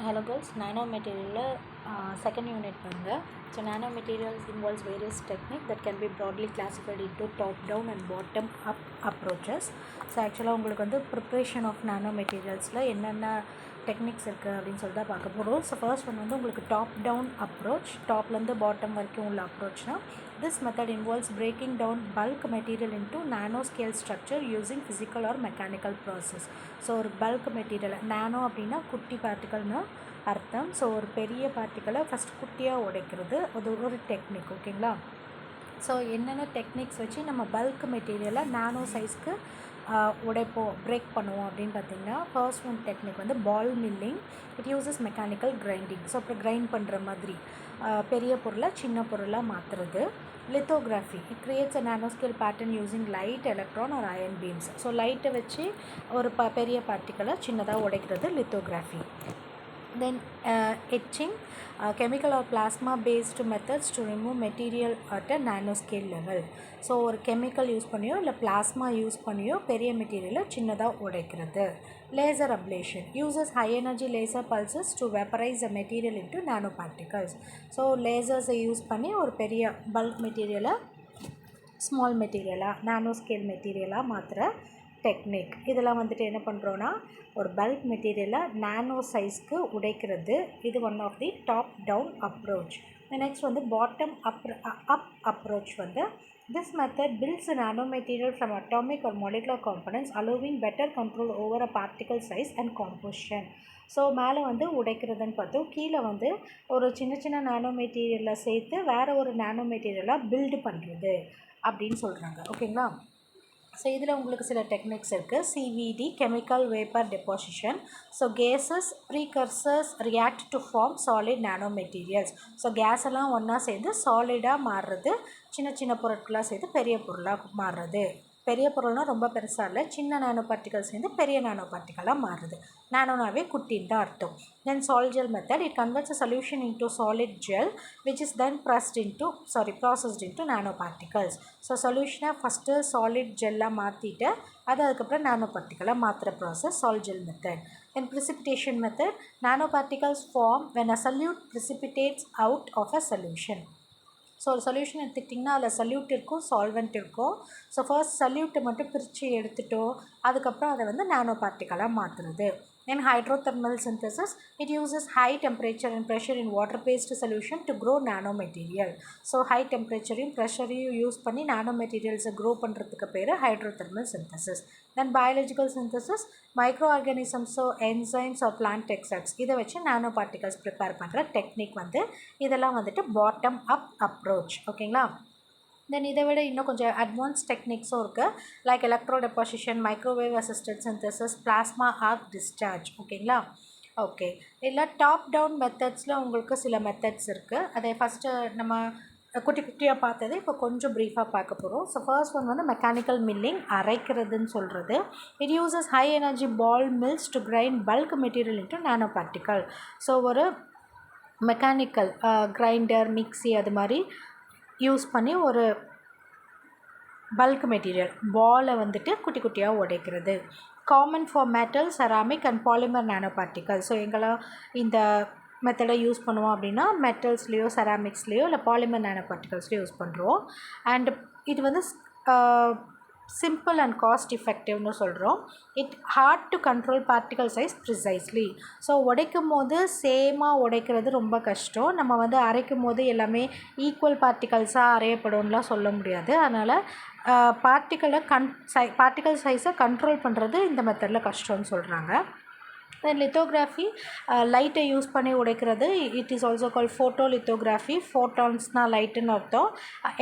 Hello girls, nanomaterial second unit பண்ணுங்க. So nanomaterials involves various techniques that can be broadly classified into top down and bottom up approaches. So actually உங்களுக்கு வந்து preparation of nanomaterialsல என்னென்ன techniques இருக்குது அப்படின்னு சொல்லி தான் பார்க்க போகிறோம். ஸோ ஃபர்ஸ்ட் ஒன் வந்து உங்களுக்கு டாப் டவுன் அப்ரோச், டாப்லேருந்து பாட்டம் வரைக்கும் உள்ள அப்ரோச்னா this method involves breaking down bulk material into nanoscale structure using physical or mechanical process. So ஒரு பல்க் மெட்டீரியலை நானோ அப்படின்னா குட்டி பார்ட்டிகல்னு அர்த்தம். ஸோ ஒரு பெரிய பார்ட்டிக்கலை ஃபஸ்ட் குட்டியாக உடைக்கிறது அது ஒரு டெக்னிக். ஓகேங்களா? ஸோ என்னென்ன டெக்னிக்ஸ் வச்சு நம்ம பல்க் மெட்டீரியலை நானோ சைஸ்க்கு உடைப்போம், பிரேக் பண்ணுவோம் அப்படின்னு பார்த்தீங்கன்னா, ஃபர்ஸ்ட் ஒன் டெக்னிக் வந்து ball milling. It uses mechanical grinding. So அப்புறம் கிரைண்ட் பண்ணுற மாதிரி பெரிய பொருளை சின்ன பொருளாக மாற்றுறது. Lithography, it creates a nanoscale pattern using light electron or ion beams. So லைட்டை வச்சு ஒரு பெரிய பார்ட்டிக்கலை சின்னதாக உடைக்கிறது lithography. Then etching, chemical or plasma based methods to remove material at a nanoscale level. So ஒரு கெமிக்கல் யூஸ் பண்ணியோ இல்லை பிளாஸ்மா யூஸ் பண்ணியோ பெரிய மெட்டீரியலை சின்னதாக உடைக்கிறது. Laser ablation uses high energy laser pulses to vaporize a material into nano particles. So லேசர்ஸை use பண்ணி ஒரு பெரிய பல்க் மெட்டீரியலை ஸ்மால் மெட்டீரியலாக நானோ ஸ்கேல் மெட்டீரியலாக மாற்றுற டெக்னிக். இதெல்லாம் வந்துட்டு என்ன பண்ணுறோன்னா ஒரு பல்க் மெட்டீரியலை நானோ சைஸ்க்கு உடைக்கிறது. இது one of the top down approach. Next வந்து பாட்டம் அப் அப்ரோச் வந்து this method builds a nanomaterial from atomic or molecular components, allowing better control over a particle size and composition. So மேலே வந்து உடைக்கிறதுன்னு பார்த்தோம், கீழே வந்து ஒரு சின்ன சின்ன நானோ மெட்டீரியலை சேர்த்து வேறு ஒரு நானோ மெட்டீரியலாக பில்டு பண்ணுறது அப்படின்னு சொல்கிறாங்க. ஓகேங்களா? ஸோ இதில் உங்களுக்கு சில டெக்னிக்ஸ் இருக்குது. CVD, chemical vapour deposition. So gases precursors react to form solid nano materials. So gas எல்லாம் ஒன்றா சேர்ந்து சாலிடாக மாறுறது, சின்ன சின்ன பொருட்களாக சேர்த்து பெரிய பொருளாக மாறுறது. பெரிய பொருள்னால் ரொம்ப பெருசாக இல்லை, சின்ன நானோ பார்ட்டிகல்ஸ் சேர்ந்து பெரிய நானோ பார்ட்டிகலாக மாறுது. நானோனாவே குட்டின்னு தான் அர்த்தம். Then sol gel method, it converts a solution into solid gel which is then processed into nano particles. So சொல்யூஷனை ஃபஸ்ட்டு சாலிட் ஜெல்லாக மாற்றிட்டு அதுக்கப்புறம் நானோ பார்ட்டிகலாக மாற்றுற process sol gel method. Then precipitation method, nano particles form when a solute precipitates out of a solution. So ஒரு solution எடுத்துக்கிட்டிங்கன்னா அதில் salute இருக்கும், சால்வெண்ட் இருக்கும். ஸோ ஃபர்ஸ்ட் சல்யூட்டை மட்டும் பிரித்து எடுத்துட்டோம், அதுக்கப்புறம் அதை வந்து நானோ பார்ட்டிகலாக மாற்றுறது. Then hydrothermal synthesis, it uses high temperature and pressure in water-based solution to grow nanomaterial. So high டெம்பரேச்சரையும் ப்ரெஷரையும் யூஸ் பண்ணி நானோ மெட்டீரியல்ஸை க்ரோ பண்ணுறதுக்கு பேர் hydrothermal synthesis. Then biological synthesis, micro ஆர்கானிசம்ஸோ என்சைம்ஸ் ஆர் பிளான்ட் எக்ஸாக்ட்ஸ் இதை வச்சு நானோ பார்ட்டிகல்ஸ் ப்ரிப்பேர் பண்ணுற technique வந்து இதெல்லாம் வந்துட்டு பாட்டம் அப் அப்ரோச். ஓகேங்களா? தென் இதை விட இன்னும் கொஞ்சம் அட்வான்ஸ் டெக்னிக்ஸும் இருக்குது. Like electro deposition, microwave assisted synthesis, plasma arc discharge. ஓகேங்களா? ஓகே, இல்லை டாப் டவுன் மெத்தட்ஸில் உங்களுக்கு சில மெத்தட்ஸ் இருக்குது. அதை ஃபஸ்ட்டு நம்ம குட்டி குட்டியாக பார்த்தது இப்போ கொஞ்சம் ப்ரீஃபாக பார்க்க போகிறோம். ஸோ ஃபர்ஸ்ட் ஒன் வந்து மெக்கானிக்கல் மில்லிங், அரைக்கிறதுன்னு சொல்கிறது. It uses high energy ball mills to grind bulk material into nano particle. So ஒரு மெக்கானிக்கல் கிரைண்டர், மிக்சி அது மாதிரி யூஸ் பண்ணி ஒரு பல்க் மெட்டீரியல் பாலை வந்துட்டு குட்டி குட்டியாக உடைக்கிறது. Common for metal, ceramic and polymer nano particle. So எங்கெல்லாம் இந்த மெத்தடை யூஸ் பண்ணுவோம் அப்படின்னா மெட்டல்ஸ்லேயோ செராமிக்ஸ்லேயோ இல்லை பாலிமர் நானோ பார்ட்டிகல்ஸ்லேயோ யூஸ் பண்ணுறோம். அண்ட் இது வந்து சிம்பிள் அண்ட் காஸ்ட் எஃபெக்டிவ்னு சொல்கிறோம். It hard to control particle size precisely. So உடைக்கும் போது சேமாக உடைக்கிறது ரொம்ப கஷ்டம். நம்ம வந்து அரைக்கும் போது எல்லாமே ஈக்குவல் பார்ட்டிகல்ஸாக அரையப்படும்லாம் சொல்ல முடியாது. அதனால் பார்ட்டிகல் சைஸை கண்ட்ரோல் பண்ணுறது இந்த மெத்தடில் கஷ்டம்னு சொல்கிறாங்க. தென் லித்தோகிராஃபி, லைட்டை யூஸ் பண்ணி உடைக்கிறது. It is also call photolithography. ஃபோட்டான்ஸ்னால் லைட்டுன்னு அர்த்தம்.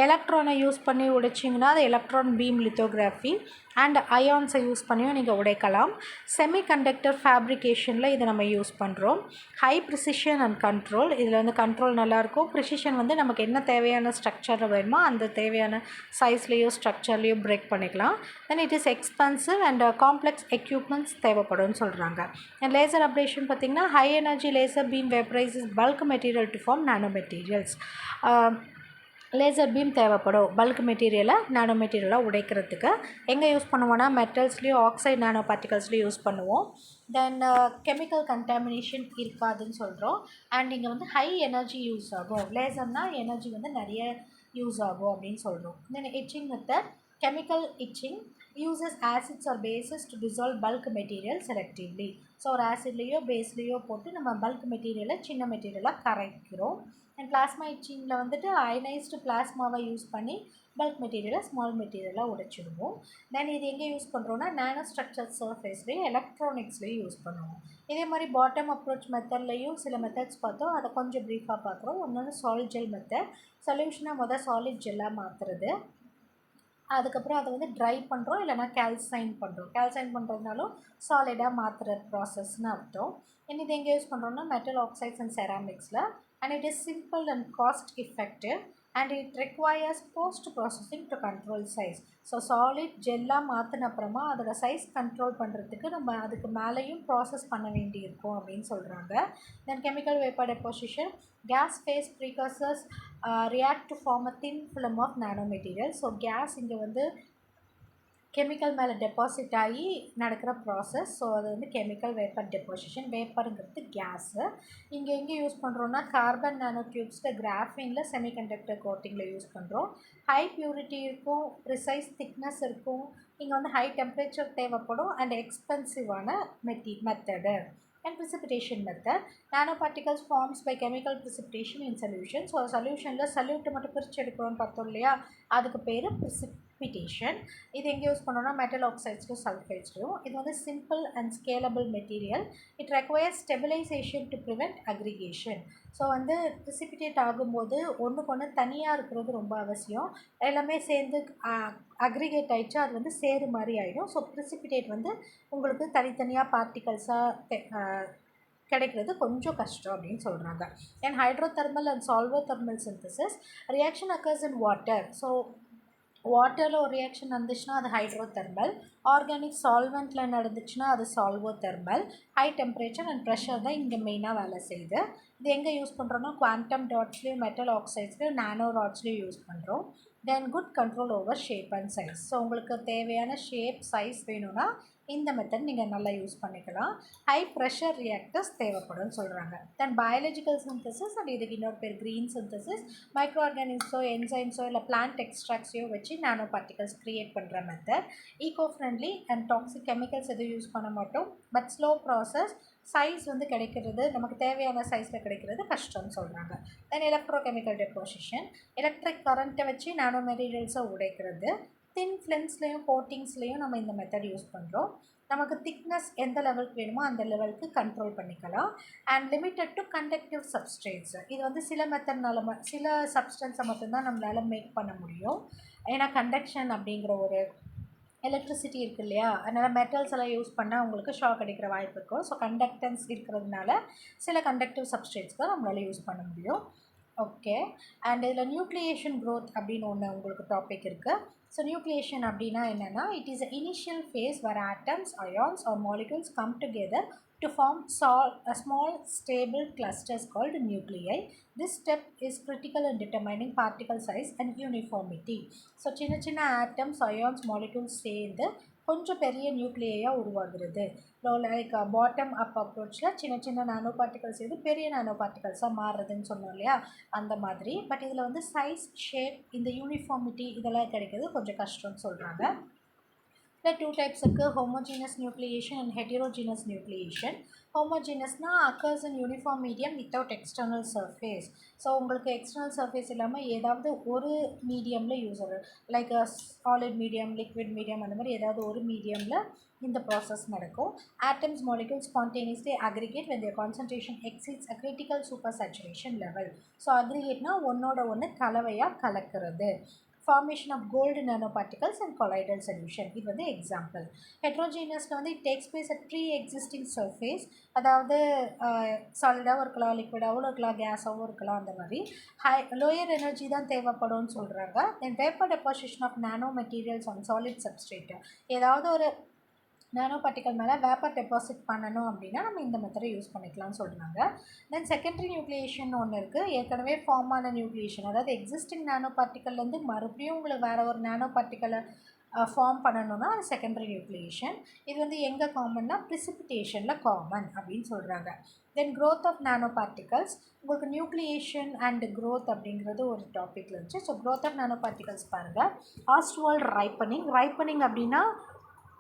எலக்ட்ரானை யூஸ் பண்ணி உடைச்சிங்கன்னா அது எலக்ட்ரான் பீம் லித்தோகிராஃபி. அண்ட் அயான்ஸை யூஸ் பண்ணியும் நீங்கள் உடைக்கலாம். செமிகண்டக்டர் ஃபேப்ரிகேஷனில் இதை நம்ம யூஸ் பண்ணுறோம். ஹை ப்ரிசிஷன் அண்ட் கண்ட்ரோல், இதில் வந்து கண்ட்ரோல் நல்லாயிருக்கும். ப்ரிசிஷன் வந்து நமக்கு என்ன தேவையான ஸ்ட்ரக்சரில் வேணுமோ அந்த தேவையான சைஸ்லேயோ ஸ்ட்ரக்சர்லேயோ பிரேக் பண்ணிக்கலாம். Then it is expensive and complex equipments தேவைப்படும்னு சொல்கிறாங்க. அண்ட் லேசர் அப்ளேஷன் பார்த்திங்கன்னா high energy laser beam vaporizes bulk material to form nano materials. Laser beam தேவைப்படும் பல்க் மெட்டீரியலை நானோ மெட்டீரியலாக உடைக்கிறதுக்கு. எங்கே யூஸ் பண்ணுவோன்னா மெட்டல்ஸ்லேயும் ஆக்சைடு நானோ பார்ட்டிகல்ஸ்லேயும் யூஸ் பண்ணுவோம். தென் கெமிக்கல் கண்டாமினேஷன் இருக்காதுன்னு சொல்கிறோம். அண்ட் இங்கே வந்து ஹை எனர்ஜி யூஸ் ஆகும். லேசர்னால் எனர்ஜி வந்து நிறைய யூஸ் ஆகும் அப்படின்னு சொல்கிறோம். Then etching method chemical etching uses acids or bases to dissolve bulk material selectively. So ஒரு ஆசிட்லேயோ பேஸ்லேயோ போட்டு நம்ம பல்க் மெட்டீரியலை சின்ன மெட்டீரியலாக கரைக்கிறோம். அண்ட் பிளாஸ்மா இச்சிங்கில் வந்துட்டு அயனைஸ்டு பிளாஸ்மாவை யூஸ் பண்ணி பல்க் மெட்டீரியலை ஸ்மால் மெட்டீரியலாக உடைச்சிடுவோம். தென் இது எங்கே யூஸ் பண்ணுறோன்னா நானோ ஸ்ட்ரக்சர் சர்ஃபேஸ்லேயும் எலக்ட்ரானிக்ஸ்லேயும் யூஸ் பண்ணுவோம். இதே மாதிரி பாட்டம் அப்ரோச் மெத்தட்லேயும் சில மெத்தட்ஸ் பார்த்தோம். அதை கொஞ்சம் ப்ரீஃபாக பார்க்குறோம். ஒன்று சாலிட் ஜெல் மெத்தட். சொல்யூஷனாக சாலிட் ஜெல்லாக மாற்றுறது. அதுக்கப்புறம் அதை வந்து ட்ரை பண்ணுறோம், இல்லைனா கேல்சைன் பண்ணுறோம். கேல்சைன் பண்ணுறதுனாலும் சாலிடாக மாற்றுற ப்ராசஸ்னு அர்த்தம். இது எங்கே யூஸ் பண்ணுறோம்னா மெட்டல் ஆக்சைட்ஸ் அண்ட் செராமிக்ஸில். And it is simple and cost effective and it requires post processing to control size. So solid ஜெல்லாக மாற்றின அப்புறமா அதோட சைஸ் கண்ட்ரோல் பண்ணுறதுக்கு நம்ம அதுக்கு மேலேயும் ப்ராசஸ் பண்ண வேண்டியிருக்கும் அப்படின்னு சொல்கிறாங்க. Then chemical vapour deposition gas phase precursors react to form a thin film of nanomaterial. So gas இங்கே வந்து கெமிக்கல் மேலே டெபாசிட் ஆகி நடக்கிற ப்ராசஸ். ஸோ அது வந்து கெமிக்கல் வேப்பர் டெப்போசிஷன். வேப்பருங்கிறது கேஸு. இங்கே எங்கே யூஸ் பண்ணுறோன்னா கார்பன் நானோ டியூப்ஸில் கிராஃபினில் செமிகண்டக்டர் கோட்டிங்கில் யூஸ் பண்ணுறோம். ஹை பியூரிட்டி இருக்கும், ப்ரிசைஸ் திக்னஸ் இருக்கும். இங்கே வந்து ஹை டெம்பரேச்சர் தேவைப்படும் அண்ட் எக்ஸ்பென்சிவான method. And precipitation method. Nanoparticles forms by chemical precipitation in solution. So சொல்யூஷனில் சல்யூட்டை மட்டும் பிரித்து எடுக்கிறோன்னு பார்த்தோம் இல்லையா, அதுக்கு பேர் precipitation. இது எங்கே யூஸ் பண்ணோன்னா மெட்டல் ஆக்சைட்ஸ்லையும் சல்ஃபைட்ஸ்லையும். இது வந்து simple and scalable material. It requires stabilisation to prevent aggregation. So வந்து ப்ரிசிபிடேட் ஆகும்போது ஒன்றுக்கு ஒன்று தனியாக இருக்கிறது ரொம்ப அவசியம். எல்லாமே சேர்ந்து அக்ரிகேட் ஆகிடுச்சு, அது வந்து சேரு மாதிரி ஆகிடும். ஸோ ப்ரிசிபிடேட் வந்து உங்களுக்கு தனித்தனியாக பார்ட்டிகல்ஸாக கிடைக்கிறது கொஞ்சம் கஷ்டம் அப்படின்னு சொல்கிறாங்க. And hydrothermal and solvothermal synthesis reaction occurs in water. So வாட்டரில் ஒரு ரியாக்ஷன் நடந்துச்சுன்னா அது ஹைட்ரோதெர்மல். ஆர்கானிக் சால்வெண்ட்டில் நடந்துச்சுன்னா அது சால்வோதெர்மல். ஹை டெம்பரேச்சர் அண்ட் ப்ரெஷர் தான் இங்கே மெயினாக வேலை செய்யுது. இது எங்கே யூஸ் பண்ணுறோன்னா குவாண்டம் டாட்ஸ்லேயும் மெட்டல் ஆக்சைட்ஸ்லேயும் நானோ ராட்ஸ்லேயும் யூஸ் பண்ணுறோம். Then good control over shape and size. So உங்களுக்கு தேவையான ஷேப் சைஸ் வேணும்னா இந்த மெத்தட் நீங்கள் நல்லா யூஸ் பண்ணிக்கலாம். ஹை ப்ரெஷர் ரியாக்டர்ஸ் தேவைப்படும்னு சொல்கிறாங்க. தென் பயாலஜிக்கல் சிந்தசிஸ் அண்ட் இதுக்கு இன்னொரு பேர் க்ரீன் சிந்தசிஸ். மைக்ரோ ஆர்கானிக்ஸோ என்சைம்ஸோ இல்லை பிளான்ட் எக்ஸ்ட்ராக்ட்ஸையோ வச்சு நானோ பார்ட்டிகல்ஸ் க்ரியேட் பண்ணுற method. Eco friendly and toxic chemicals எதுவும் யூஸ் பண்ண மாட்டோம். But slow process. சைஸ் வந்து கிடைக்கிறது நமக்கு தேவையான சைஸில் கிடைக்கிறது கஷ்டம்னு சொல்கிறாங்க. தென் எலக்ட்ரோகெமிக்கல் டெப்போசிஷன். எலக்ட்ரிக் கரண்ட்டை வச்சு நானோ மெட்டீரியல்ஸை உடைக்கிறது. தின் ஃபிலிம்ஸ்லேயும் கோட்டிங்ஸ்லேயும் நம்ம இந்த மெத்தட் யூஸ் பண்ணுறோம். நமக்கு திக்னஸ் எந்த லெவலுக்கு வேணுமோ அந்த லெவலுக்கு கண்ட்ரோல் பண்ணிக்கலாம். And limited to conductive substrates. இது வந்து சில மெத்தட்னால சில சப்ஸ்டன்ஸை மட்டும்தான் நம்மளால் மேக் பண்ண முடியும். ஏன்னா கண்டக்ஷன் அப்படிங்கிற ஒரு எலக்ட்ரிசிட்டி இருக்குது இல்லையா, அதனால் மெட்டல்ஸ் எல்லாம் யூஸ் பண்ணால் உங்களுக்கு ஷாக் அடிக்கிற வாய்ப்பு இருக்கும். ஸோ கண்டக்டன்ஸ் இருக்கிறதுனால சில கண்டக்டிவ் சப்ஸ்ட்ரேட்ஸ் தான் நம்மளால் யூஸ் பண்ண முடியும். ஓகே. அண்ட் இதில் நியூக்ளியேஷன் க்ரோத் அப்படின்னு ஒன்று உங்களுக்கு டாபிக் இருக்குது. ஸோ நியூக்ளியேஷன் அப்படின்னா என்னென்னா it is a initial face where atoms, ions or molecules come together to form a small stable clusters called nuclei. This step is critical in determining particle size and uniformity. So சின்ன சின்ன atoms, ions, molecules சேர்ந்து கொஞ்சம் பெரிய நியூக்ளியாக உருவாகிறது. Like bottom up அப்ரோச்சில் சின்ன சின்ன நானோ particles இது பெரிய நானோ பார்ட்டிகல்ஸாக மாறுறதுன்னு சொன்னோம் இல்லையா, அந்த மாதிரி. பட் இதில் வந்து சைஸ், ஷேப், இந்த யூனிஃபார்மிட்டி இதெல்லாம் கிடைக்கிறது கொஞ்சம் கஷ்டம்னு சொல்கிறாங்க. இல்லை டூ டைப்ஸ் இருக்குது. Homogeneous nucleation and heterogeneous nucleation. ஹோமோஜீனஸ்னால் occurs in uniform medium without external surface. So உங்களுக்கு எக்ஸ்டர்னல் சர்ஃபேஸ் இல்லாமல் ஏதாவது ஒரு மீடியமில் யூஸ் ஆகும். Like solid medium, liquid medium, அந்த மாதிரி ஏதாவது ஒரு மீடியமில் இந்த ப்ராசஸ் நடக்கும். Atoms, molecules spontaneously aggregate when their concentration exceeds a critical supersaturation level. So அக்ரிகேட்னால் ஒன்றோட ஒன்று கலவையாக கலக்கிறது. formation of gold nanoparticles and colloidal solution. இது வந்து எக்ஸாம்பிள். ஹெட்ரோஜீனஸில் வந்து it takes place at pre existing surface. அதாவது சாலிடாகவும் இருக்கலாம், லிக்விடாகவும் இருக்கலாம், கேஸாகவும் இருக்கலாம். அந்த மாதிரி லோயர் எனர்ஜி தான் தேவைப்படும்னு சொல்கிறாங்க. Then vapour deposition of nano materials on solid substrate. ஏதாவது ஒரு நானோ பார்ட்டிக்கல் மேலே வேப்பர் டெபாசிட் பண்ணணும் அப்படின்னா நம்ம இந்த மெத்தடை யூஸ் பண்ணிக்கலாம்னு சொல்கிறாங்க. தென் செகண்டரி நியூக்ளியேஷன் ஒன்று இருக்குது. ஏற்கனவே ஃபார்ம் ஆன நியூக்ளியேஷன், அதாவது எக்ஸிஸ்டிங் நானோ பார்ட்டிக்கல்லேருந்து மறுபடியும் உங்களுக்கு வேறு ஒரு நானோ பார்ட்டிக்கலை ஃபார்ம் பண்ணணும்னா அது செகண்டரி நியூக்ளியேஷன். இது வந்து எங்கே காமன்னா ப்ரிசிபிட்டேஷனில் காமன் அப்படின்னு சொல்கிறாங்க. Then growth of nano particles, உங்களுக்கு நியூக்ளியேஷன் அண்ட் க்ரோத் அப்படிங்கிறது ஒரு டாப்பிக்கில் இருந்துச்சு. So growth of nano particles பாருங்கள். ஆஸ்ட்வால்ட் ரைப்பனிங் அப்படின்னா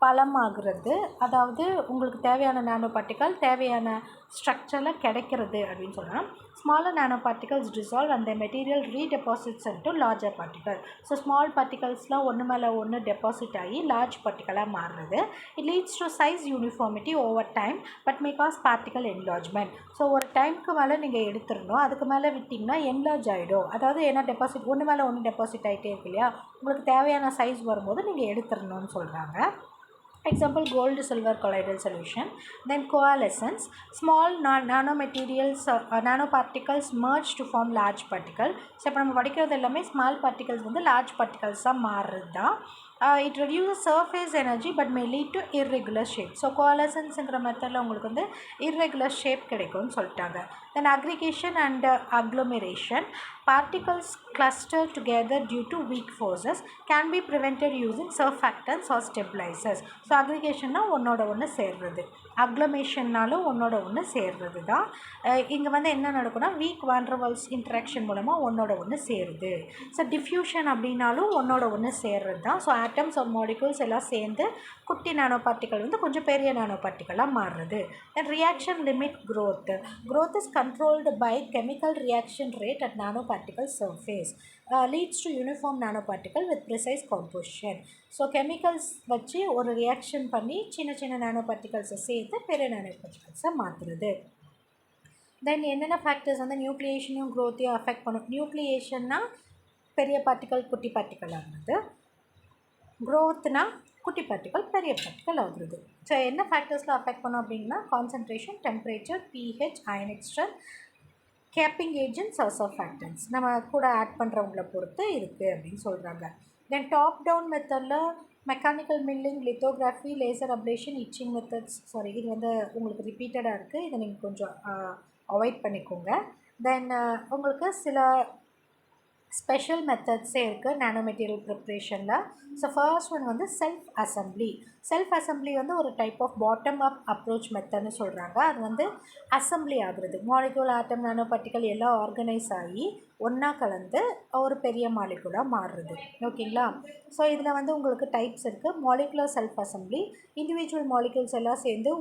பலமாகிறது, அதாவது உங்களுக்கு தேவையான நானோ பார்ட்டிக்கல் தேவையான ஸ்ட்ரக்சரில் கிடைக்கிறது அப்படின்னு சொல்லலாம். Smaller nano particles dissolve and the material redeposits into larger particle. So small பார்ட்டிகல்ஸ்லாம் ஒன்று மேலே ஒன்று டெபாசிட் ஆகி லார்ஜ் பார்ட்டிக்கலாக மாறுறது. It leads to size uniformity over time but may cause particle enlargement. So ஒரு டைமுக்கு மேலே நீங்கள் எடுத்துடணும், அதுக்கு மேலே விட்டிங்கன்னா என்லார்ஜ் ஆகிடும். அதாவது ஏன்னா டெபாசிட் ஒன்று மேலே ஒன்று டெபாசிட் ஆகிட்டே இருக்கு இல்லையா, உங்களுக்கு தேவையான சைஸ் வரும்போது நீங்கள் எடுத்துடணும்னு சொல்கிறாங்க. Example, gold silver colloidal solution. Then coalescence, small nanomaterials nanoparticles merge to form large particle. So இப்போ நம்ம படிக்கிறது எல்லாமே ஸ்மால் பார்ட்டிகல்ஸ் வந்து லார்ஜ் பார்ட்டிகல்ஸாக மாறுறது தான். It reduces surface energy but may lead to irregular shape. So coalescenceங்கிற மெத்தடில் உங்களுக்கு வந்து irregular shape கிடைக்கும்னு சொல்லிட்டாங்க. Then aggregation and agglomeration, particles clustered together due to weak forces can be prevented using surfactants or stabilizers. So aggregationனா ஒன்னோட ஒன்று சேர்றது, அக்ளமேஷன்னாலும் ஒன்றோட ஒன்று சேர்றது தான். இங்கே வந்து என்ன நடக்கும்னா வீக் வாண்டர்வால்ஸ் இன்ட்ராக்ஷன் மூலமாக ஒன்றோட ஒன்று சேருது. ஸோ டிஃப்யூஷன் அப்படின்னாலும் ஒன்றோட ஒன்று சேர்றது தான். ஸோ ஆட்டம்ஸ் ஆர் மாலிகூல்ஸ் எல்லாம் சேர்ந்து குட்டி நானோ பார்ட்டிக்கல் வந்து கொஞ்சம் பெரிய நானோ பார்ட்டிக்கலாக மாறுறது. Then reaction limit growth is controlled by chemical reaction rate at nanoparticle surface. Leads to uniform nanoparticle with precise composition. So chemicals வச்சு ஒரு ரியாக்ஷன் பண்ணி சின்ன சின்ன நானோ பார்ட்டிகல்ஸை சேர்த்து பெரிய நானோ பார்ட்டிகல்ஸை மாற்றுறது. தென் என்னென்ன ஃபேக்டர்ஸ் வந்து நியூக்ளியேஷனையும் க்ரோத்தையும் அஃபெக்ட் பண்ணும்? நியூக்ளியேஷன்னா பெரிய பார்ட்டிக்கல் குட்டி பார்ட்டிக்கல் ஆகுறது, க்ரோத்னா குட்டி பார்ட்டிக்கல் பெரிய பார்ட்டிக்கல் ஆகுறது. ஸோ என்ன ஃபேக்டர்ஸில் அஃபெக்ட் பண்ணும் அப்படின்னா concentration, temperature, pH, ionic strength, capping agents, surfactants நம்ம கூட ஆட் பண்ணுறவங்கள பொறுத்து இருக்குது அப்படின்னு சொல்கிறாங்க. தென் டாப் டவுன் மெத்தடில் mechanical milling, lithography, laser ablation, etching methods, இது வந்து உங்களுக்கு ரிப்பீட்டடாக இருக்குது, இதை நீங்கள் கொஞ்சம் அவாய்ட் பண்ணிக்கோங்க. தென் உங்களுக்கு சில ஸ்பெஷல் மெத்தட்ஸே இருக்குது நானோ மெட்டீரியல் ப்ரிப்ரேஷனில். ஸோ ஃபர்ஸ்ட் ஒன் வந்து செல்ஃப் அசம்பிளி வந்து ஒரு type of bottom up approach மெத்தட்னு சொல்கிறாங்க. அது வந்து அசம்பிளி ஆகுறது, மாலிகுல், ஆட்டம், நானோ பார்ட்டிக்கல் எல்லாம் ஆர்கனைஸ் ஆகி ஒன்றா கலந்து ஒரு பெரிய மாலிகுலாக மாறுறது. ஓகேங்களா? ஸோ இதில் வந்து உங்களுக்கு டைப்ஸ் இருக்குது. Molecular self assembly, individual molecules எல்லாம் சேர்ந்து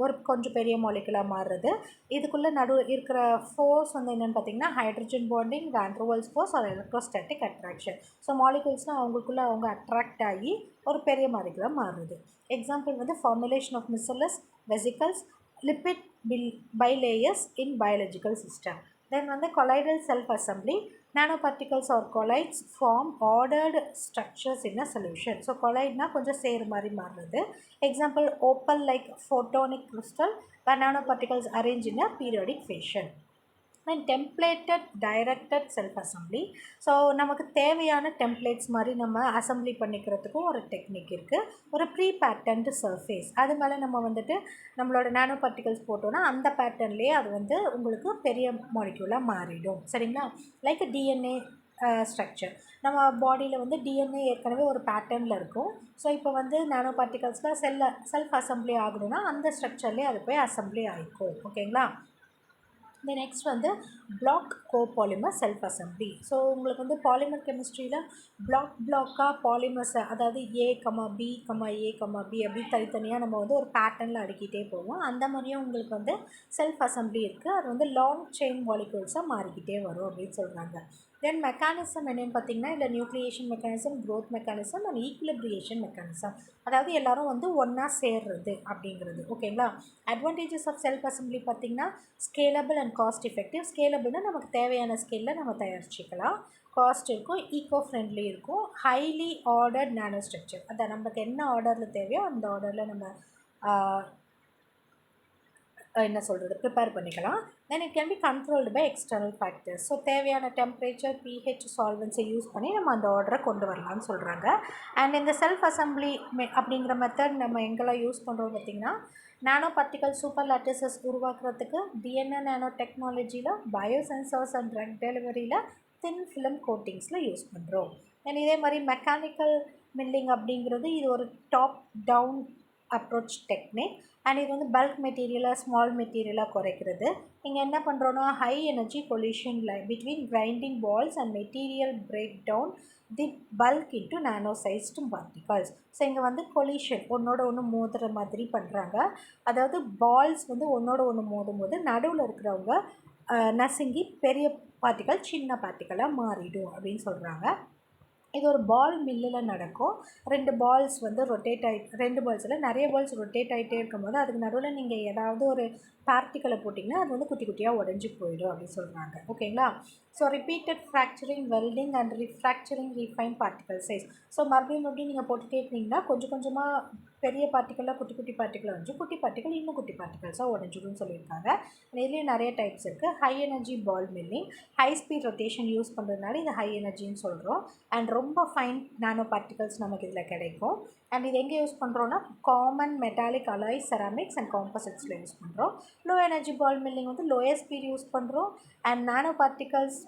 ஒரு கொஞ்சம் பெரிய மாலிகுலாக மாறுறது. இதுக்குள்ளே இருக்கிற ஃபோர்ஸ் வந்து என்னென்னு பார்த்தீங்கன்னா hydrogen bonding, van der Waals force or electrostatic attraction. So மாலிகுல்ஸ்னால் அவங்களுக்குள்ளே அவங்க அட்ராக்ட் ஆகி ஒரு பெரிய மாலிகுலாக மாறுறது. எக்ஸாம்பிள் வந்து formulation of micelles vesicles, lipid bilayers in biological system. Then வந்து colloidal self assembly, nanoparticles or colloids form ordered structures in a solution. So colloidனா கொஞ்சம் சேர் மாதிரி மாறுறது. Example, opal like photonic crystal where nanoparticles arrange in a periodic fashion. And templated directed self assembly. So நமக்கு தேவையான templates மாதிரி நம்ம assembly பண்ணிக்கிறதுக்கும் ஒரு technique இருக்குது. ஒரு ப்ரீ பேட்டர்ன்டு சர்ஃபேஸ், அது மேலே நம்ம வந்துட்டு நம்மளோட நானோ பார்ட்டிகல்ஸ் போட்டோன்னா அந்த பேட்டர்ன்லேயே அது வந்து உங்களுக்கு பெரிய மாலிக்யூலாக மாறிடும். சரிங்களா? லைக் டிஎன்ஏ ஸ்ட்ரக்சர், நம்ம பாடியில் வந்து டிஎன்ஏ ஏற்கனவே ஒரு பேட்டர்னில் இருக்கும். ஸோ இப்போ வந்து நானோ பார்ட்டிகல்ஸில் செல்ஃப் அசம்பிளி ஆகணும்னா அந்த ஸ்ட்ரக்சர்லேயே அது போய் அசம்பிளி ஆகிக்கும். ஓகேங்களா? இந்த நெக்ஸ்ட் வந்து block copolymer self assembly. So உங்களுக்கு வந்து பாலிமர் கெமிஸ்ட்ரியில் பிளாக்காக பாலிமர்ஸை, அதாவது A, B, A, B அப்படி தனித்தனியாக நம்ம வந்து ஒரு பேட்டர்னில் அடுக்கிட்டே போவோம். அந்த மாதிரியும் உங்களுக்கு வந்து செல்ஃப் அசம்பிளி இருக்குது. அது வந்து லாங் செயின் மாலிகூல்ஸாக மாறிக்கிட்டே வரும் அப்படின்னு சொல்கிறாங்க. தென் மெக்கானிசம் என்னென்னு பார்த்தீங்கன்னா இல்லை nucleation mechanism, growth mechanism and equilibration mechanism, அதாவது எல்லோரும் வந்து ஒன்றா சேர்றது அப்படிங்கிறது. ஓகேங்களா? அட்வான்டேஜஸ் ஆஃப் செல்ஃப் அசம்பிளி பார்த்திங்கன்னா ஸ்கேலபிள் அண்ட் காஸ்ட் எஃபெக்டிவ். ஸ்கேலபிள்னால் நமக்கு தேவையான ஸ்கேலில் நம்ம தயாரிச்சிக்கலாம், காஸ்ட் இருக்கும், ஈக்கோ ஃப்ரெண்ட்லி இருக்கும், ஹைலி ஆர்டர்ட் நானோ ஸ்ட்ரக்சர், அதான் நமக்கு என்ன ஆர்டரில் தேவையோ அந்த ஆர்டரில் நம்ம என்ன சொல்கிறது ப்ரிப்பேர் பண்ணிக்கலாம். Then it can be controlled by external factors. So தேவையான டெம்பரேச்சர், பிஹெச், சால்வன்ஸை யூஸ் பண்ணி நம்ம அந்த ஆர்டரை கொண்டு வரலாம்னு சொல்கிறாங்க. அண்ட் இந்த செல்ஃப் அசம்பிளி அப்படிங்கிற மெத்தட் நம்ம எங்கெல்லாம் யூஸ் பண்ணுறோம் பார்த்திங்கன்னா, நானோ பார்ட்டிகல் சூப்பர் லேட்டிசஸ் உருவாக்குறதுக்கு டிஎன்ஏ நானோ டெக்னாலஜியில், பயோசென்சர்ஸ் அண்ட் ட்ரக் டெலிவரியில், தின் ஃபிலிம் கோட்டிங்ஸில் யூஸ் பண்ணுறோம். அண்ட் இதே மாதிரி மெக்கானிக்கல் மில்லிங் அப்படிங்கிறது இது ஒரு top down approach technique. And இது வந்து பல்க் மெட்டீரியலாக ஸ்மால் மெட்டீரியலாக குறைக்கிறது. இங்கே என்ன பண்ணுறோன்னா high energy collision between grinding balls and material break down the bulk into nano sized particles. So இங்கே வந்து கொலிஷன் ஒன்றோட ஒன்று மோதுற மாதிரி பண்ணுறாங்க. அதாவது பால்ஸ் வந்து ஒன்றோட ஒன்று மோதும் போது நடுவில் இருக்கிறவங்க நசுங்கி பெரிய பார்ட்டிகல் சின்ன பார்ட்டிக்கலாக மாறிடும் அப்படின்னு சொல்கிறாங்க. இது ஒரு பால் மில்லில் நடக்கும். 2 பால்ஸ் வந்து ரொட்டேட் ஆகிட்டு, 2 பால்ஸில் நிறைய பால்ஸ் ரொட்டேட் ஆகிட்டே இருக்கும்போது அதுக்கு நடுவில் நீங்கள் ஏதாவது ஒரு பார்ட்டிக்கலை போட்டிங்கன்னா அது வந்து குட்டி குட்டியாக உடஞ்சி போயிடும் அப்படின்னு சொல்கிறாங்க. ஓகேங்களா? So repeated fracturing, welding and refracturing refine particle size. So மறுபடியும் நீங்கள் போட்டுகிட்டே இருந்தீங்கன்னா கொஞ்சம் கொஞ்சமாக பெரிய பார்ட்டிக்கலாக குட்டி குட்டி பார்ட்டிக்கல் உடஞ்சி, குட்டி பார்ட்டிக்கல் இன்னும் குட்டி பார்ட்டிகல்ஸாக உடஞ்சிடும்னு சொல்லியிருக்காங்க. இதுலேயும் நிறைய டைப்ஸ் இருக்குது. High energy ball milling, high speed rotation use பண்ணுறதுனால இது ஹை எனர்ஜின்னு சொல்கிறோம். அண்ட் ரொம்ப ஃபைன் நானோ பார்ட்டிகல்ஸ் நமக்கு இதில் கிடைக்கும். அண்ட் இது எங்கே யூஸ் பண்ணுறோன்னா common metallic alloy, ceramics and காம்போசிட்ஸில் யூஸ் பண்ணுறோம். லோ எனர்ஜி பால் மில்லிங் வந்து லோயர் ஸ்பீட் யூஸ் பண்ணுறோம். அண்ட் நானோ பார்ட்டிகல்ஸ்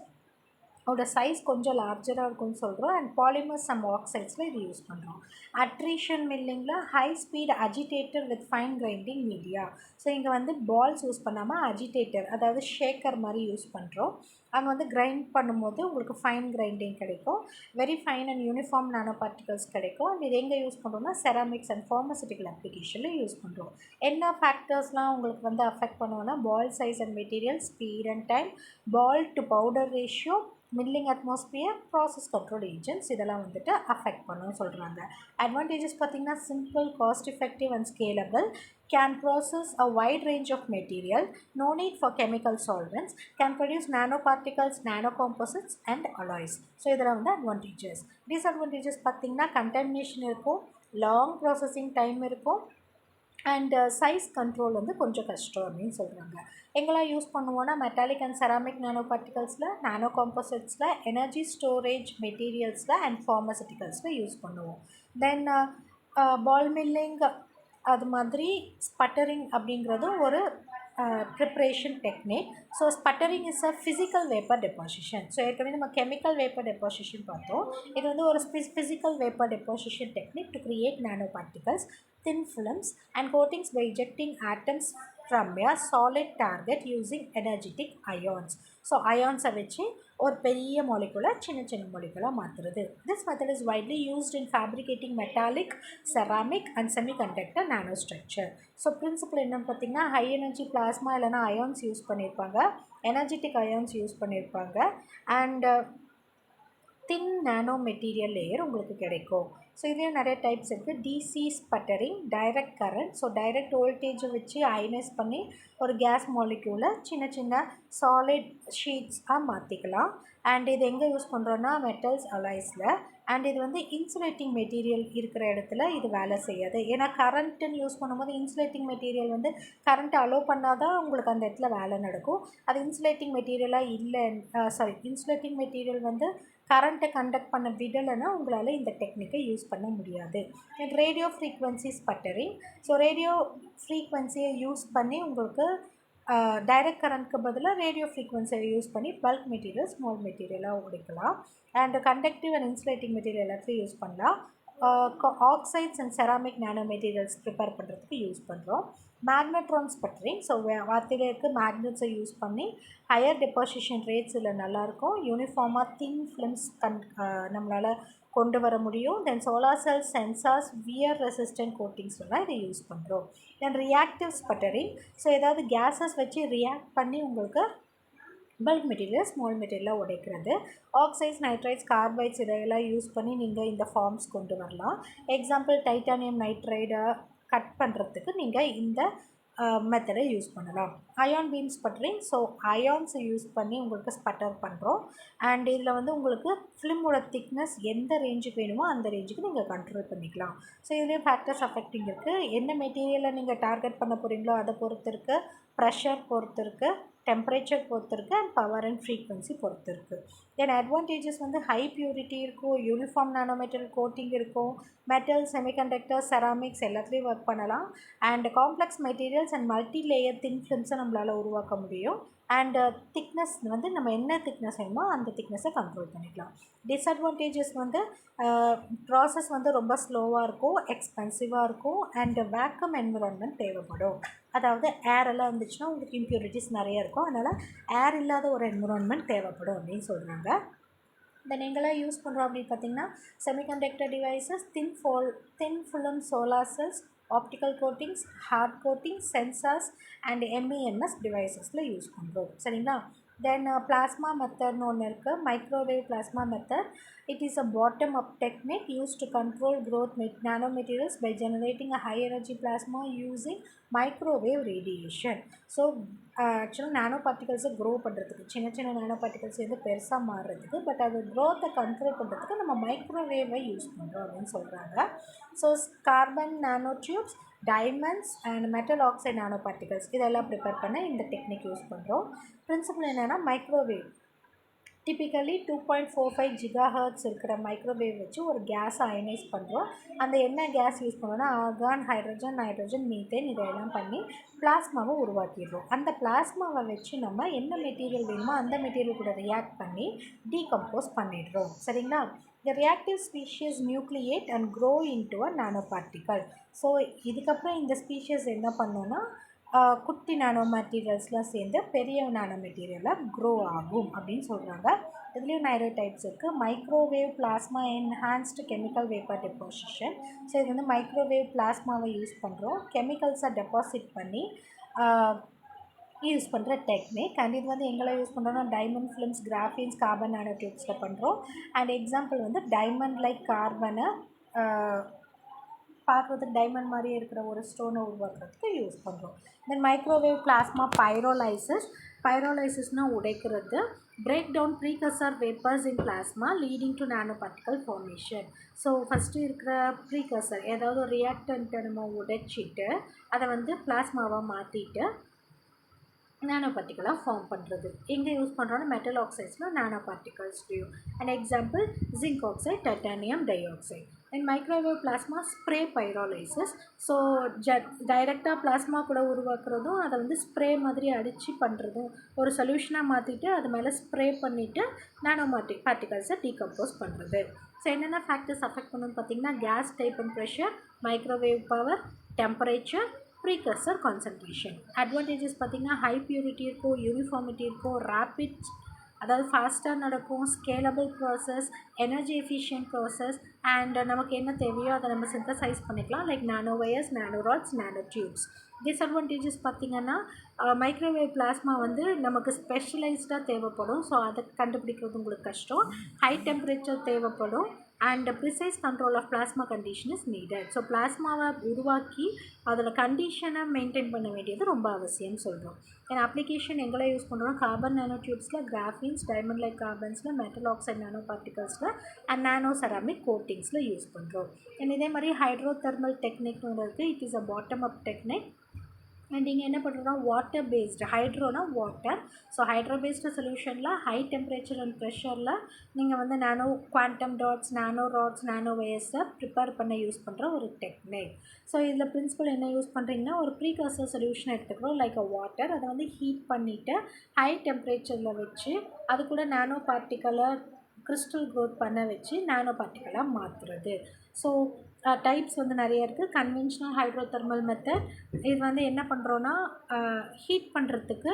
ஓட சைஸ் கொஞ்சம் லார்ஜராக இருக்கும்னு சொல்கிறோம். அண்ட் பாலிமர்ஸ் அண்ட் ஆக்சைட்ஸில் இது யூஸ் பண்ணுறோம். அட்ரிஷன் மில்லிங்கில் high speed agitator with fine grinding media. So இங்கே வந்து பால்ஸ் யூஸ் பண்ணாமல் அஜிடேட்டர், அதாவது ஷேக்கர் மாதிரி யூஸ் பண்ணுறோம். அங்கே வந்து கிரைண்ட் பண்ணும்போது உங்களுக்கு ஃபைன் கிரைண்டிங் கிடைக்கும். Very fine and uniform nano particles கிடைக்கும். இது எங்கே யூஸ் பண்ணுறோம்னா செராமிக்ஸ் அண்ட் ஃபார்மசூட்டிக்கல் அப்ளிகேஷனில் யூஸ் பண்ணுறோம். என்ன ஃபேக்டர்ஸ்லாம் உங்களுக்கு வந்து அஃபெக்ட் பண்ணுவோன்னா ball size and material, speed and time, ball to powder ratio, milling atmosphere, process control agents இதெல்லாம் வந்துட்டு அஃபெக்ட் பண்ணணும்னு சொல்கிறாங்க. அட்வான்டேஜஸ் பார்த்திங்கன்னா simple, cost effective and scalable, can process a wide range of material, no need for chemical solvents, can produce nanoparticles, nanocomposites and alloys. So இதெல்லாம் வந்து advantages. Disadvantages பார்த்திங்கன்னா contamination இருக்கும், long processing time இருக்கும், and size control வந்து கொஞ்சம் கஷ்டம் அப்படின்னு சொல்கிறாங்க. எங்கெல்லாம் யூஸ் பண்ணுவோன்னா மெட்டாலிக் அண்ட் செராமிக் நானோ பார்ட்டிகல்ஸில், நானோ காம்போசிட்ஸில், எனர்ஜி ஸ்டோரேஜ் மெட்டீரியல்ஸில் அண்ட் ஃபார்மசூட்டிகல்ஸில் யூஸ் பண்ணுவோம். தென் பால் மில்லிங் அது மாதிரி ஸ்பட்டரிங் அப்படிங்கிறது ஒரு preparation technique. So sputtering is a physical vapour deposition. So ஏற்கனவே நம்ம கெமிக்கல் வேப்பர் டெபாசிஷன் பார்த்தோம். இது வந்து ஒரு physical vapour deposition technique to create nano particles, thin films and coatings by ejecting atoms from a solid target using energetic ions. So ஐயான்ஸை வச்சு ஒரு பெரிய மாலிகுலை சின்ன சின்ன மாலிகுலாக மாற்றுறது. This method is widely used in fabricating metallic, ceramic and semiconductor nano structure. So principle என்னன்னு பார்த்திங்கன்னா ஹை எனர்ஜி பிளாஸ்மா இல்லைனா அயான்ஸ் யூஸ் பண்ணியிருப்பாங்க, எனர்ஜெட்டிக் அயான்ஸ் யூஸ் பண்ணியிருப்பாங்க, and thin nano material layer உங்களுக்கு கிடைக்கும். ஸோ இதுலேயும் நிறைய டைப்ஸ் இருக்குது. DC sputtering, direct current. So direct வோல்டேஜை வச்சு அயனைஸ் பண்ணி ஒரு கேஸ் மாலிக்யூலை சின்ன சின்ன சாலிட் ஷீட்ஸாக மாற்றிக்கலாம். அண்ட் இது எங்கே யூஸ் பண்ணுறோன்னா மெட்டல்ஸ் அலாய்ஸில். அண்ட் இது வந்து இன்சுலேட்டிங் மெட்டீரியல் இருக்கிற இடத்துல இது வேலை செய்யாது. ஏன்னா கரண்ட்டுன்னு யூஸ் பண்ணும்போது இன்சுலேட்டிங் மெட்டீரியல் வந்து கரண்ட்டை அலோவ் பண்ணால் தான் உங்களுக்கு அந்த இடத்துல வேலை நடக்கும். அது இன்சுலேட்டிங் மெட்டீரியலாக இல்லை, இன்சுலேட்டிங் மெட்டீரியல் வந்து கரண்ட்டை கண்டக்ட் பண்ண விடலைன்னா உங்களால் இந்த டெக்னிக்கை யூஸ் பண்ண முடியாது. Radio frequency sputtering. So radio ஃப்ரீக்வன்சியை யூஸ் பண்ணி உங்களுக்கு டைரக்ட் கரண்ட்க்கு பதிலாக ரேடியோ ஃப்ரீக்வன்சியை யூஸ் பண்ணி பல்க் மெட்டீரியல் ஸ்மால் மெட்டீரியலாக உடைக்கலாம். And conductive and insulating material எல்லாத்தையும் யூஸ் பண்ணலாம். Oxides and ceramic nano materials prepare பண்ணுறதுக்கு யூஸ் பண்ணுறோம். Magnetron sputtering. ஸோ வார்த்தையில் இருக்க மேக்னெட்ஸை யூஸ் பண்ணி ஹையர் டெபாசிஷன் ரேட்ஸ் இதில் நல்லாயிருக்கும். யூனிஃபார்மாக தின் ஃபிலிம்ஸ் நம்மளால் கொண்டு வர முடியும். Then solar cells, sensors, wear resistant கோட்டிங்ஸ்லாம் இதை யூஸ் பண்ணுறோம். தென் ரியாக்டிவ் ஸ்பட்டரிங். ஸோ ஏதாவது கேஸஸ் வச்சு ரியாக்ட் பண்ணி உங்களுக்கு பல்க் மெட்டீரியல் ஸ்மால் மெட்டீரியலாக உடைக்கிறது. ஆக்சைட்ஸ், நைட்ரைட்ஸ், கார்பைட்ஸ் இதையெல்லாம் யூஸ் பண்ணி நீங்கள் இந்த ஃபார்ம்ஸ் கொண்டு வரலாம். எக்ஸாம்பிள் டைட்டானியம் நைட்ரைடை கட் பண்ணுறதுக்கு நீங்கள் இந்த மெத்தடை யூஸ் பண்ணலாம். அயான் பீம் ஸ்பட்டரிங், ஸோ அயான்ஸை யூஸ் பண்ணி உங்களுக்கு ஸ்பட்டர் பண்ணுறோம். அண்ட் இதில் வந்து உங்களுக்கு ஃபிலிமோட திக்னஸ் எந்த ரேஞ்சுக்கு வேணுமோ அந்த ரேஞ்சுக்கு நீங்கள் கண்ட்ரோல் பண்ணிக்கலாம். ஸோ இதுலேயும் ஃபேக்டர்ஸ் அஃபெக்டிங் இருக்குது. என்ன மெட்டீரியலை நீங்கள் டார்கெட் பண்ண போகிறீங்களோ அதை பொறுத்து இருக்குது, ப்ரெஷர் பொறுத்து இருக்குது, டெம்பரேச்சர் பொறுத்து இருக்குது, அண்ட் பவர் அண்ட் ஃப்ரீக்வன்சி பொறுத்து இருக்குது. தென் அட்வான்டேஜஸ் வந்து ஹை பியூரிட்டி இருக்கும், யூனிஃபார்ம் நானோமெட்டல் கோட்டிங் இருக்கும், மெட்டல், செமிகண்டக்டர், செராமிக்ஸ் எல்லாத்துலேயும் ஒர்க் பண்ணலாம். And complex materials and multi layer thin ஃபிலிம்ஸை நம்மளால் உருவாக்க முடியும். அண்ட் திக்னஸ் வந்து நம்ம என்ன திக்னஸ் வேணுமோ அந்த திக்னஸை கண்ட்ரோல் பண்ணிக்கலாம். டிஸ்அட்வான்டேஜஸ் வந்து ப்ராசஸ் வந்து ரொம்ப ஸ்லோவாக இருக்கும், எக்ஸ்பென்சிவாக இருக்கும், அண்ட் வேக்கம் என்விரான்மெண்ட் தேவைப்படும். அதாவது ஏரெல்லாம் இருந்துச்சுன்னா உங்களுக்கு இம்ப்யூரிட்டிஸ் நிறைய இருக்கும், அதனால் ஏர் இல்லாத ஒரு என்விரான்மெண்ட் தேவைப்படும் அப்படின்னு சொல்கிறாங்க. தென் எங்கெல்லாம் யூஸ் பண்ணுறோம் அப்படின்னு பார்த்திங்கன்னா semiconductor devices, thin film solar cells, optical coatings, hard coating, sensors and MEMS டிவைசஸில் யூஸ் பண்ணுறோம். சரிங்களா? தென் பிளாஸ்மா மெத்தட்னு ஒன்று இருக்குது, microwave plasma method. It is a bottom-up technique used to control growth nanomaterials by generating a high-energy plasma using microwave radiation. So ஆக்சுவலாக நானோ பார்ட்டிகல்ஸை grow பண்ணுறதுக்கு, சின்ன நானோ particles வந்து பெருசாக மாறுறதுக்கு, பட் அது க்ரோத்தை கண்ட்ரோல் பண்ணுறதுக்கு நம்ம மைக்ரோவேவை யூஸ் பண்ணுறோம் அப்படின்னு சொல்கிறாங்க. So carbon nano tubes, diamonds and metal oxide nano particles இதெல்லாம் ப்ரிப்பேர் பண்ண இந்த டெக்னிக் யூஸ் பண்ணுறோம். பிரின்சிபல் என்னென்னா மைக்ரோவேவ் டிப்பிக்கலி 2.45 GHz இருக்கிற மைக்ரோவேவ் வச்சு ஒரு கேஸை அயனைஸ் பண்ணுறோம். அந்த என்ன கேஸ் யூஸ் பண்ணோன்னா ஆர்கான், ஹைட்ரஜன், நைட்ரஜன், மீத்தேன் இதெல்லாம் பண்ணி பிளாஸ்மாவை உருவாக்கிடுறோம். அந்த பிளாஸ்மாவை வச்சு நம்ம என்ன மெட்டீரியல் வேணுமோ அந்த மெட்டீரியல் கூட ரியாக்ட் பண்ணி டீகம்போஸ் பண்ணிடுறோம். சரிங்களா? The reactive species nucleate and grow into a nanoparticle. So இதுக்கப்புறம் இந்த ஸ்பீஷியஸ் என்ன பண்ணோன்னா குட்டி நானோ மெட்டீரியல்ஸ்லாம் சேர்ந்து பெரிய நானோ மெட்டீரியலாக க்ரோ ஆகும் அப்படின்னு சொல்கிறாங்க. இதுலேயும் நிறைய டைப்ஸ் இருக்குது. Microwave plasma enhanced chemical vapour deposition. So இது வந்து மைக்ரோவேவ் பிளாஸ்மாவை யூஸ் பண்ணுறோம், கெமிக்கல்ஸை டெபாசிட் பண்ணி யூஸ் பண்ணுற டெக்னிக். அண்ட் இது வந்து எங்கெல்லாம் யூஸ் பண்ணுறோன்னா டைமண்ட் ஃபிலிம்ஸ், கிராஃபீன்ஸ், கார்பன் நானோ டியூப்ஸில் பண்ணுறோம். அண்ட் எக்ஸாம்பிள் வந்து டைமண்ட் லைக் கார்பனை பார்க்குறதுக்கு டைமண்ட் மாதிரியே இருக்கிற ஒரு ஸ்டோனை உருவாக்குறதுக்கு யூஸ் பண்ணுறோம். தென் மைக்ரோவேவ் பிளாஸ்மா பைரோலைசிஸ்னால் உடைக்கிறது, break down precursor vapours in plasma leading to nano particle formation. So first இருக்கிற ப்ரீகர்சர் ஏதாவது ஒரு ரியாக்டன்ட்டை நம்ம உடைச்சிட்டு அதை வந்து பிளாஸ்மாவாக மாற்றிட்டு நானோ பார்ட்டிகலாக ஃபார்ம் பண்ணுறது. எங்கே யூஸ் பண்ணுறோன்னா மெட்டல் ஆக்சைட்ஸில் நானோ பார்ட்டிகல்ஸ்லையும். And example zinc oxide, titanium dioxide. And microwave plasma spray pyrolysis. So டைரெக்டாக பிளாஸ்மா கூட உருவாக்குறதும் அதை வந்து ஸ்ப்ரே மாதிரி அடித்து பண்ணுறதும், ஒரு சொல்யூஷனாக மாற்றிட்டு அது மேலே ஸ்ப்ரே பண்ணிவிட்டு நானோ பார்ட்டிகல்ஸை டீகம்போஸ் பண்ணுறது. ஸோ என்னென்ன ஃபேக்டர்ஸ் அஃபெக்ட் பண்ணணும்னு பார்த்திங்கன்னா gas type and pressure, microwave power, temperature, precursor concentration. Advantages பார்த்திங்கன்னா ஹை பியூரிட்டி இருக்கும், யூனிஃபார்மிட்டி இருக்கும், ரேப்பிட் அதாவது ஃபாஸ்ட்டாக நடக்கும், scalable process, energy efficient process, and நமக்கு என்ன தேவையோ அதை நம்ம சிந்தசைஸ் பண்ணிக்கலாம், like nano wires, nano rods, nano tubes. Disadvantages பார்த்திங்கன்னா மைக்ரோவேவ் பிளாஸ்மா வந்து நமக்கு ஸ்பெஷலைஸ்டாக தேவைப்படும், ஸோ அதை கண்டுபிடிக்கிறது உங்களுக்கு கஷ்டம். ஹை டெம்பரேச்சர் தேவைப்படும் and precise control of plasma condition is needed. So பிளாஸ்மாவை உருவாக்கி அதோட கண்டிஷனை மெயின்டைன் பண்ண வேண்டியது ரொம்ப அவசியம்னு சொல்கிறோம். ஏன்னா அப்ளிகேஷன் எங்கெல்லாம் யூஸ் பண்ணுறோம், கார்பன் நானோ டியூப்ஸில், கிராஃபீன்ஸ், டைமண்ட் லைக் கார்பன்ஸில், மெட்டல் ஆக்சைடு நானோ பார்ட்டிகல்ஸில் அண்ட் நானோ செராமிக் கோட்டிங்ஸில் யூஸ் பண்ணுறோம். அண்ட் இதே மாதிரி ஹைட்ரோ தெர்மல் டெக்னிக்னு ஒன்று இருக்குது. It is a bottom up technique. And இங்கே என்ன பண்ணுறோன்னா வாட்டர் பேஸ்டு, ஹைட்ரோனா வாட்டர், ஸோ ஹைட்ரோ பேஸ்டு சொல்யூஷனில் ஹை டெம்பரேச்சர் அண்ட் ப்ரெஷரில் நீங்கள் வந்து nano quantum dots, nano rods, nano வயர்ஸை ப்ரிப்பேர் பண்ண யூஸ் பண்ணுற ஒரு டெக்னிக். ஸோ இதில் பிரின்சிபல் என்ன யூஸ் பண்ணுறீங்கன்னா ஒரு ப்ரீகர்சர் சொல்யூஷன் எடுத்துக்கிறோம், லைக் அ வாட்டர், அதை வந்து ஹீட் பண்ணிவிட்டு ஹை டெம்பரேச்சரில் வச்சு அது கூட நானோ பார்ட்டிக்கலை கிறிஸ்டல் க்ரோத் பண்ண வச்சு நானோ பார்ட்டிக்கலாக மாற்றுறது. ஸோ டைப்ஸ் வந்து நிறைய இருக்குது. கன்வென்ஷனல் ஹைட்ரோதெர்மல் மெத்தட், இது வந்து என்ன பண்ணுறோன்னா ஹீட் பண்ணுறதுக்கு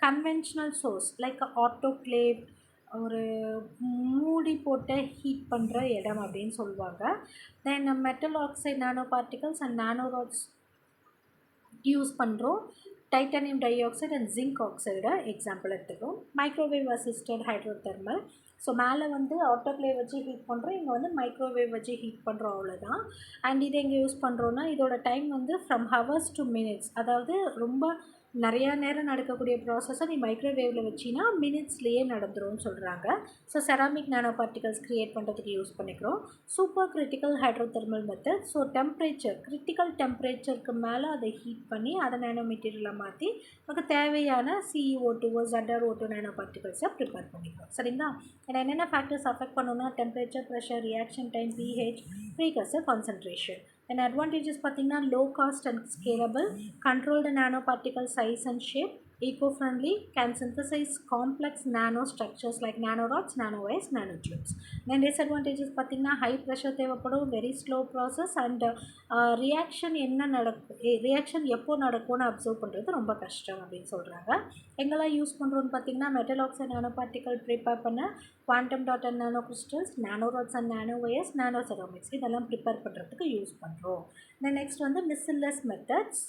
கன்வென்ஷனல் சோர்ஸ் லைக் ஆட்டோக்ளேவ், ஒரு மூடி போட்ட ஹீட் பண்ணுற இடம் அப்படின்னு சொல்லுவாங்க. Then metal oxide nano particles and nano rods use பண்ணுறோம். Titanium dioxide and zinc ஆக்சைடை எக்ஸாம்பிள் எடுத்துக்கிறோம். மைக்ரோவேவ் அசிஸ்டட் ஹைட்ரோதெர்மல், ஸோ மேலே வந்து ஆட்டோக்ளேவ் வச்சு ஹீட் பண்ணுறோம், இங்கே வந்து மைக்ரோவேவ் வச்சு ஹீட் பண்ணுறோம், அவ்வளோதான். அண்ட் இதை எங்கே யூஸ் பண்ணுறோன்னா இதோட டைம் வந்து ஃப்ரம் ஹவர்ஸ் டு மினிட்ஸ், அதாவது ரொம்ப நிறையா நேரம் நடக்கக்கூடிய ப்ராசஸை நீ மைக்ரோவேவில் வச்சின்னா மினிட்ஸ்லேயே நடந்துரும்னு சொல்கிறாங்க. So ceramic nano particles create பண்ணுறதுக்கு யூஸ் பண்ணிக்கிறோம். Supercritical hydrothermal method. So critical டெம்பரேச்சருக்கு மேலே அதை ஹீட் பண்ணி அதை நானோ மெட்டீரியலாக மாற்றி நமக்கு தேவையான CO2 ZrO2 நானோ பார்ட்டிகல்ஸை ப்ரிப்பேர் பண்ணிக்கிறோம். சரிங்களா? ஏன்னா என்னென்ன ஃபேக்டர்ஸ் அஃபெக்ட் பண்ணணும்னா temperature, pressure, reaction time, pH, precursor concentration. And advantages பார்த்தீங்கன்னா low cost and scalable, controlled nanoparticle size and shape, eco-friendly, can synthesize complex nanostructures like nanorods, nanowires, nanotubes. Then disadvantages பார்த்தீங்கன்னா high pressure தேவைப்படும், very slow process, and reaction எப்போ நடக்கும்னு observe பண்ணுறது ரொம்ப கஷ்டம் அப்படின்னு சொல்கிறாங்க. எங்கெல்லாம் யூஸ் பண்ணுறோன்னு பார்த்தீங்கன்னா metal oxide nano particle prepare பண்ண, quantum dot and nano crystals, nanorods and nanowires, nano ceramics இதெல்லாம் ப்ரிப்பேர் பண்ணுறதுக்கு யூஸ் பண்ணுறோம். தென் நெக்ஸ்ட் வந்து மிஸ்ஸில்லஸ் மெத்தட்ஸ்.